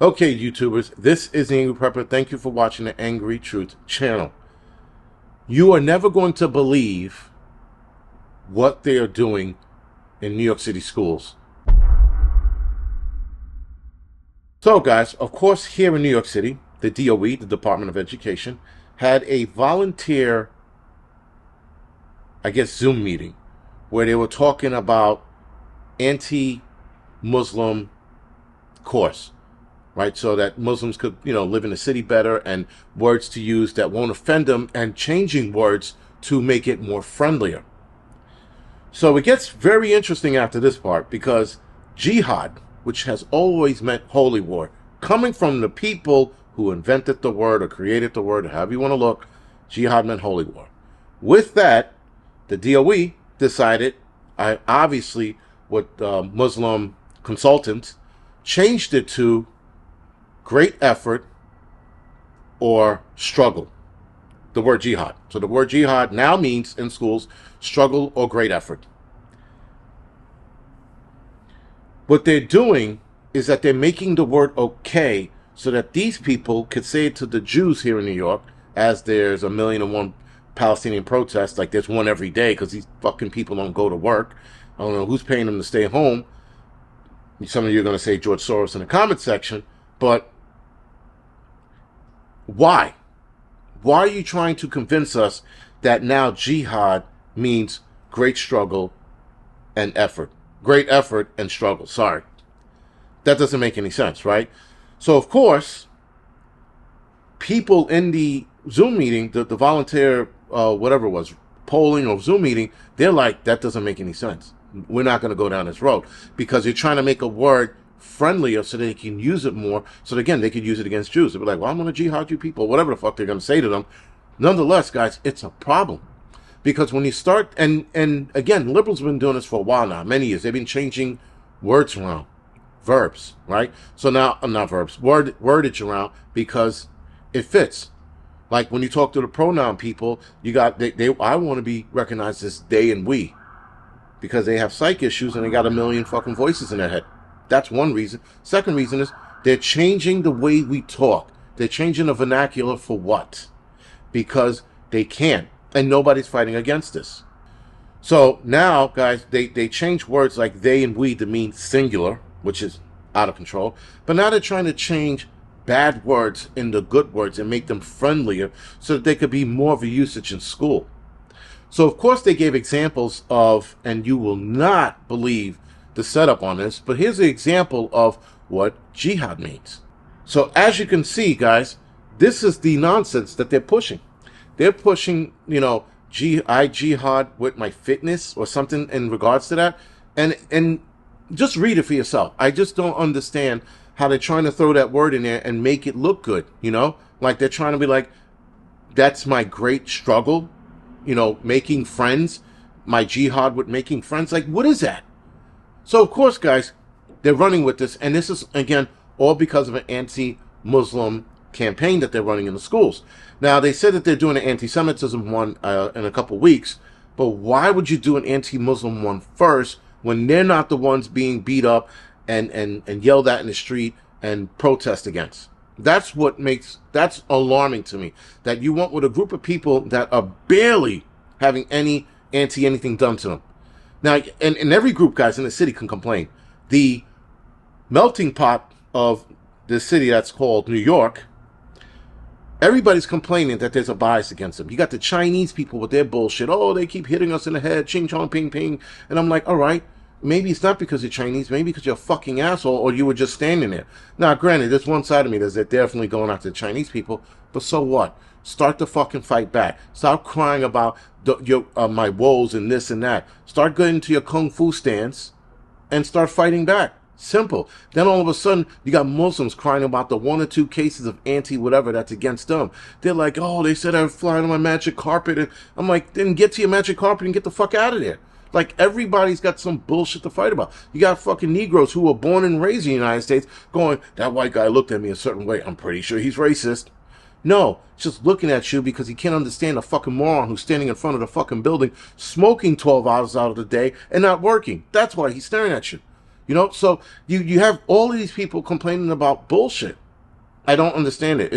Okay, YouTubers, this is the Angry Prepper. Thank you for watching the Angry Truth channel. You are never going to believe what they are doing in New York City schools. So, guys, of course, here in New York City, the DOE, the Department of Education, had a volunteer, Zoom meeting where they were talking about anti-Muslim course, right? So that Muslims could, live in the city better, and words to use that won't offend them, and changing words to make it more friendlier. So it gets very interesting after this part, because jihad, which has always meant holy war, coming from the people who invented the word or created the word, however you want to look, jihad meant holy war. With that, the DOE decided, obviously with Muslim consultants, changed it to great effort or struggle, the word jihad. So the word jihad now means in schools struggle or great effort. What they're doing is that they're making the word okay so that these people could say it to the Jews here in New York, as there's 1,000,001 Palestinian protests, like there's one every day because these fucking people don't go to work. I don't know who's paying them to stay home. Some of you are going to say George Soros in the comment section, but why? Why are you trying to convince us that now jihad means great struggle and effort? Great effort and struggle, sorry. That doesn't make any sense, right? So, of course, people in the Zoom meeting, the volunteer, whatever it was, polling or Zoom meeting, they're like, that doesn't make any sense. We're not going to go down this road, because you're trying to make a word friendlier so they can use it more. So again, they could use it against Jews. They'll be like, well, I'm going to jihad you people, whatever the fuck they're going to say to them. Nonetheless, guys, it's a problem. Because when you start, and again, liberals have been doing this for a while now, many years. They've been changing words around, verbs, right? So now, not verbs, wordage around, because it fits. Like when you talk to the pronoun people, you got, I want to be recognized as they and we, because they have psych issues and they got 1,000,000 fucking voices in their head. That's one reason. Second reason is they're changing the way we talk. They're changing the vernacular for what? Because they can. And nobody's fighting against this. So now, guys, they change words like they and we to mean singular, which is out of control. But now they're trying to change bad words into good words and make them friendlier so that they could be more of a usage in school. So, of course, they gave examples of, and you will not believe the setup on this, but here's an example of what jihad means. So, as you can see, guys, this is the nonsense that they're pushing. They're pushing, I jihad with my fitness or something in regards to that. And just read it for yourself. I just don't understand how they're trying to throw that word in there and make it look good, Like they're trying to be like, that's my great struggle, making friends, my jihad with making friends. Like, what is that? So, of course, guys, they're running with this. And this is, again, all because of an anti-Muslim campaign that they're running in the schools. Now, they said that they're doing an anti-Semitism one in a couple weeks, but why would you do an anti-Muslim one first when they're not the ones being beat up and yelled at in the street and protest against? That's alarming to me, that you want with a group of people that are barely having any anything done to them. Now, and every group, guys, in the city can complain. The melting pot of the city that's called New York, everybody's complaining that there's a bias against them. You got the Chinese people with their bullshit. Oh, they keep hitting us in the head. Ching, chong, ping, ping. And I'm like, all right, maybe it's not because you're Chinese. Maybe because you're a fucking asshole or you were just standing there. Now, granted, there's one side of me that's definitely going after the Chinese people. But so what? Start the fucking fight back. Stop crying about my woes and this and that. Start getting to your kung fu stance and start fighting back. Simple. Then all of a sudden, you got Muslims crying about the 1 or 2 cases of anti-whatever that's against them. They're like, oh, they said I was flying on my magic carpet. And I'm like, then get to your magic carpet and get the fuck out of there. Like, everybody's got some bullshit to fight about. You got fucking Negroes who were born and raised in the United States going, that white guy looked at me a certain way. I'm pretty sure he's racist. No, just looking at you because he can't understand a fucking moron who's standing in front of the fucking building, smoking 12 hours out of the day and not working. That's why he's staring at you. You know, so you have all of these people complaining about bullshit. I don't understand it.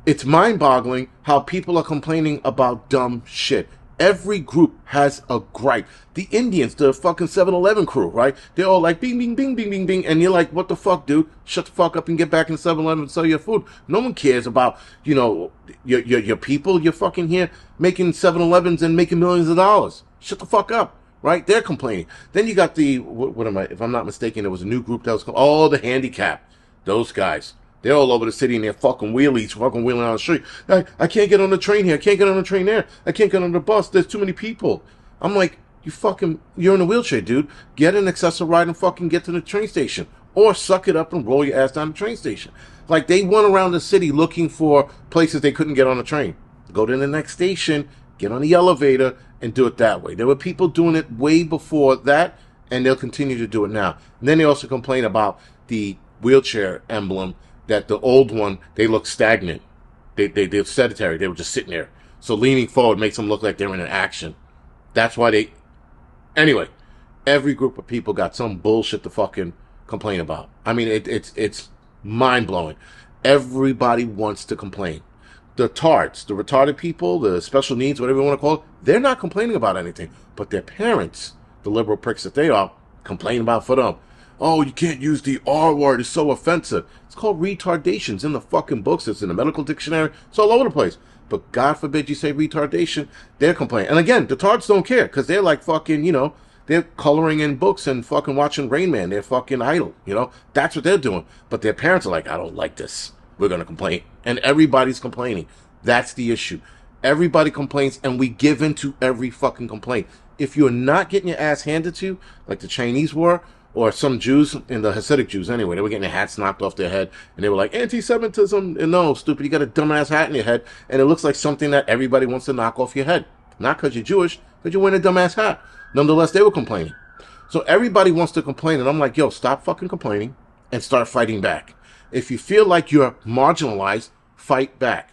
It's mind-boggling how people are complaining about dumb shit. Every group has a gripe. The Indians, the fucking 7-Eleven crew, right? They're all like, bing, bing, bing, bing, bing, bing. And you're like, what the fuck, dude? Shut the fuck up and get back in 7-Eleven and sell your food. No one cares about, you know, your people. You're fucking here making 7-Elevens and making millions of dollars. Shut the fuck up, right? They're complaining. Then you got the, what am I, if I'm not mistaken, there was a new group that was, the handicap. Those guys. They're all over the city in their fucking wheelies, fucking wheeling on the street. I can't get on the train here. I can't get on the train there. I can't get on the bus. There's too many people. I'm like, you're in a wheelchair, dude. Get an accessible ride and fucking get to the train station. Or suck it up and roll your ass down the train station. Like, they went around the city looking for places they couldn't get on the train. Go to the next station, get on the elevator, and do it that way. There were people doing it way before that, and they'll continue to do it now. And then they also complain about the wheelchair emblem, that the old one, they look stagnant. They're sedentary. They were just sitting there. So leaning forward makes them look like they're in an action. That's why they... Anyway, every group of people got some bullshit to fucking complain about. I mean, it's mind-blowing. Everybody wants to complain. The tards, the retarded people, the special needs, whatever you want to call it, they're not complaining about anything. But their parents, the liberal pricks that they are, complain about for them. Oh, you can't use the R word. It's so offensive. It's called retardation. It's in the fucking books. It's in the medical dictionary. It's all over the place. But God forbid you say retardation, they're complaining. And again, the tards don't care because they're like fucking, you know, they're coloring in books and fucking watching Rain Man. They're fucking idle, you know. That's what they're doing. But their parents are like, I don't like this. We're going to complain. And everybody's complaining. That's the issue. Everybody complains and we give in to every fucking complaint. If you're not getting your ass handed to you, like the Chinese were, or some Jews, and the Hasidic Jews anyway, they were getting their hats knocked off their head, and they were like, anti-Semitism. And no, stupid, you got a dumbass hat in your head, and it looks like something that everybody wants to knock off your head. Not because you're Jewish, because you're wearing a dumbass hat. Nonetheless, they were complaining. So everybody wants to complain, and I'm like, yo, stop fucking complaining, and start fighting back. If you feel like you're marginalized, fight back.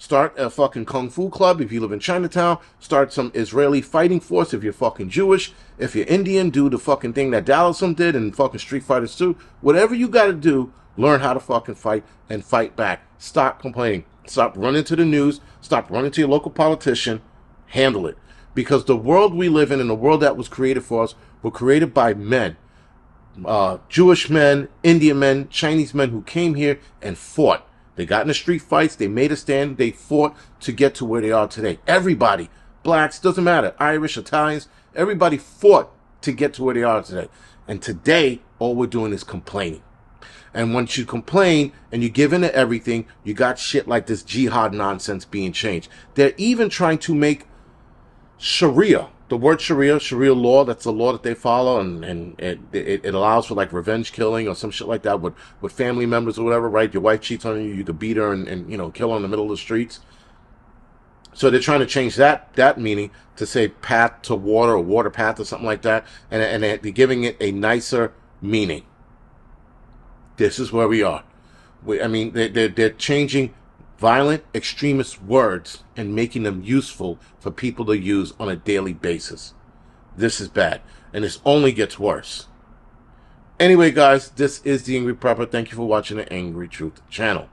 Start a fucking kung fu club if you live in Chinatown. Start some Israeli fighting force if you're fucking Jewish. If you're Indian, do the fucking thing that Dallasum did and fucking Street Fighters 2. Whatever you gotta do, learn how to fucking fight and fight back. Stop complaining. Stop running to the news. Stop running to your local politician. Handle it. Because the world we live in and the world that was created for us were created by men. Jewish men, Indian men, Chinese men who came here and fought. They got in the street fights. They made a stand. They fought to get to where they are today. Everybody, blacks, doesn't matter, Irish, Italians, everybody fought to get to where they are today. And today, all we're doing is complaining. And once you complain and you give in to everything, you got shit like this jihad nonsense being changed. They're even trying to make Sharia, the word Sharia law, that's the law that they follow, and it allows for like revenge killing or some shit like that with family members or whatever, right? Your wife cheats on you, you could beat her and you know, kill her in the middle of the streets. So they're trying to change that meaning to say path to water or water path or something like that, and they're giving it a nicer meaning. This is where we are. They're changing violent extremist words and making them useful for people to use on a daily basis. This is bad, and this only gets worse. Anyway, guys, this is the Angry Prepper. Thank you for watching the Angry Truth channel.